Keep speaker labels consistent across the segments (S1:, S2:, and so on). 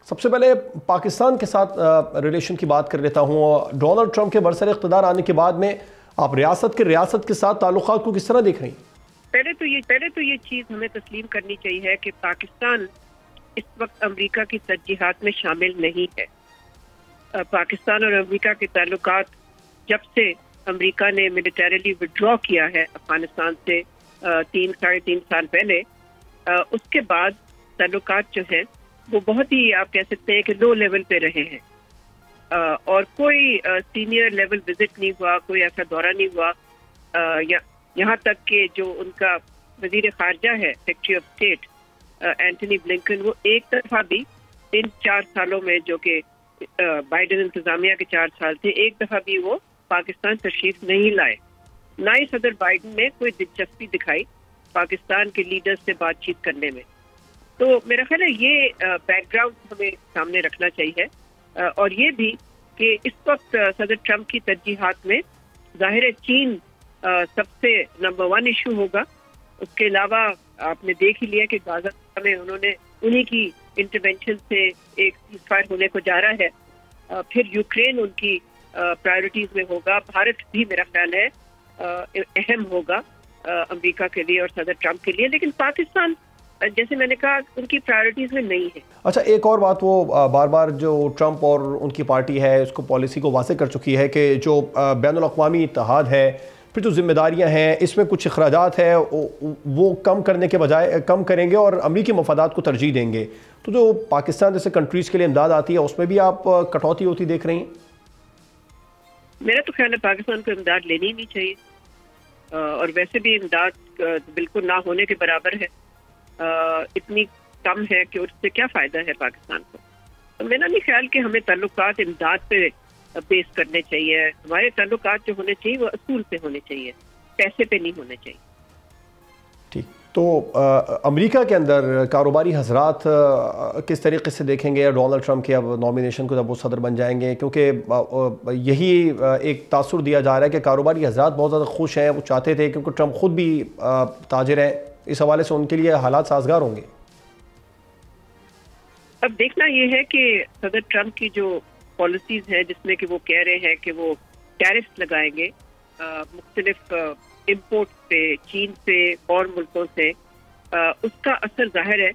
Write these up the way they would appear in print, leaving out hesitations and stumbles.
S1: सबसे पहले पाकिस्तान के साथ रिलेशन की बात कर लेता हूँ। डोनाल्ड ट्रंप के बरसर इक़्तिदार आने के बाद में आप रियासत के साथ ताल्लुकात को किस तरह देख रही हैं?
S2: पहले तो ये चीज़ हमें तस्लीम करनी चाहिए कि पाकिस्तान इस वक्त अमेरिका की तरजीहात में शामिल नहीं है। पाकिस्तान और अमेरिका के ताल्लुकात जब से अमेरिका ने मिलिटरीली विड्रॉ किया है अफगानिस्तान से 3-3.5 साल पहले, उसके बाद ताल्लुकात जो है वो बहुत ही, आप कह सकते हैं कि लो लेवल पे रहे हैं, और कोई सीनियर लेवल विजिट नहीं हुआ, कोई ऐसा दौरा नहीं हुआ। यहाँ तक कि जो उनका वजीर खारजा है, secretary of state Antony Blinken, वो एक दफ़ा भी इन 4 सालों में, जो कि बाइडेन इंतजामिया के 4 साल थे, एक दफ़ा भी वो पाकिस्तान तशरीफ नहीं लाए। ना ही सदर बाइडेन ने कोई दिलचस्पी दिखाई पाकिस्तान के लीडर्स से बातचीत करने में। तो मेरा ख्याल है ये बैकग्राउंड हमें सामने रखना चाहिए, और ये भी कि इस वक्त सदर ट्रंप की तरजीहात में ज़ाहिर है चीन सबसे नंबर 1 इशू होगा। उसके अलावा आपने देख ही लिया कि गाजा में उन्होंने उन्हीं की इंटरवेंशन से एक सीज़फायर होने को जा रहा है। फिर यूक्रेन उनकी प्रायोरिटीज में होगा। भारत भी मेरा ख्याल है अहम होगा अमेरिका के लिए और सदर ट्रंप के लिए, लेकिन पाकिस्तान जैसे मैंने कहा उनकी प्रायोरिटीज में नहीं है।
S1: अच्छा, एक और बात, वो बार बार जो ट्रंप और उनकी पार्टी है उसको पॉलिसी को वाज़ेह कर चुकी है कि जो बैनुल अक़वामी इत्तेहाद है, फिर जो जिम्मेदारियां हैं, इसमें कुछ अखराजात है वो कम करने के बजाय कम करेंगे और अमरीकी मफादात को तरजीह देंगे। तो जो पाकिस्तान जैसे कंट्रीज़ के लिए इमदाद आती है उसमें भी आप कटौती होती देख रही हैं?
S2: मेरा तो ख्याल है पाकिस्तान को इमदाद लेनी ही नहीं चाहिए, और वैसे भी इमदाद बिल्कुल ना होने के बराबर है। इतनी कम है कि उससे क्या फ़ायदा है पाकिस्तान को। तो मेरा नहीं ख्याल कि हमें ताल्लुकात इमदाद पे बेस करने चाहिए। हमारे ताल्लुकात जो होने चाहिए वो असूल पे होने चाहिए, पैसे पे नहीं होने चाहिए।
S1: ठीक, तो अमेरिका के अंदर कारोबारी हजरात किस तरीके से देखेंगे डोनाल्ड ट्रंप के अब नॉमिनेशन को जब वो सदर बन जाएंगे? क्योंकि यही एक तासुर दिया जा रहा है कि कारोबारी हजरात बहुत ज़्यादा खुश हैं, वो चाहते थे, क्योंकि ट्रंप खुद भी ताजिर हैं, इस हवाले से उनके लिए हालात साजगार होंगे।
S2: अब देखना ये है कि सदर ट्रंप की जो पॉलिसीज है, जिसमें कि वो कह रहे हैं कि वो टैरिफ लगाएंगे मुख्तलिफ इम्पोर्ट पे, चीन से और मुल्कों से, उसका असर जाहिर है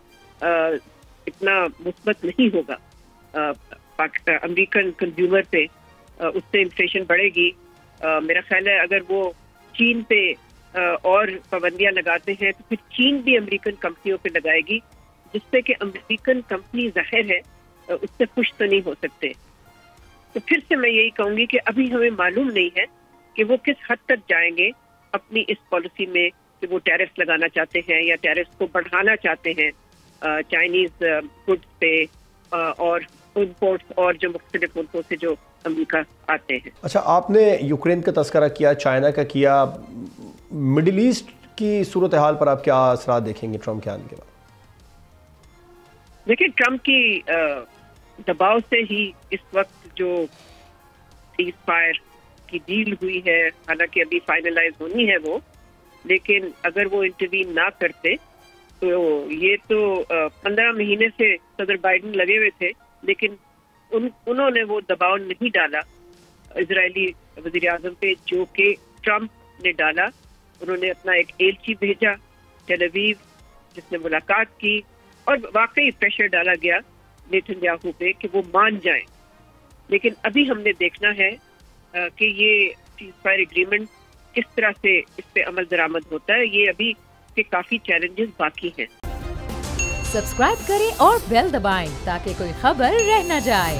S2: इतना मुस्बत नहीं होगा अमेरिकन कंज्यूमर पे। उससे इन्फ्लेशन बढ़ेगी। मेरा ख्याल है अगर वो चीन पे और पाबंदियां लगाते हैं तो फिर चीन भी अमेरिकन कंपनियों पे लगाएगी, जिससे कि अमेरिकन कंपनी जाहिर है उससे खुश तो नहीं हो सकते। तो फिर से मैं यही कहूंगी कि अभी हमें मालूम नहीं है कि वो किस हद तक जाएंगे अपनी इस पॉलिसी में कि वो टैरिफ लगाना चाहते हैं या टैरिफ को बढ़ाना चाहते हैं चाइनीज गुड्स पे और इम्पोर्ट्स और जो मुख्तलिफ मुल्कों से जो अमेरिका आते हैं।
S1: अच्छा, आपने यूक्रेन का तस्करा किया, चाइना का किया, मिडिल ईस्ट की सूरत हाल पर आप क्या असरात देखेंगे ट्रंप के आने के बाद?
S2: देखिए, ट्रंप की दबाव से ही इस वक्त जो सीज फायर की डील हुई है, हालांकि अभी फाइनलाइज होनी है वो, लेकिन अगर वो इंटरवीन ना करते तो ये तो 15 महीने से सदर बाइडेन लगे हुए थे, लेकिन उन्होंने वो दबाव नहीं डाला इजरायली वजीर आजम पे जो कि ट्रंप ने डाला। उन्होंने अपना एक एलची भेजा टेल अवीव, जिसने मुलाकात की, और वाकई प्रेशर डाला गया नेतन्याहू पे कि वो मान जाएं। लेकिन अभी हमने देखना है कि ये सीज़फायर एग्रीमेंट किस तरह से इस पे अमल दरामद होता है। ये अभी के काफी चैलेंजेस बाकी हैं।
S3: सब्सक्राइब करें और बेल दबाएं ताकि कोई खबर रह न जाए।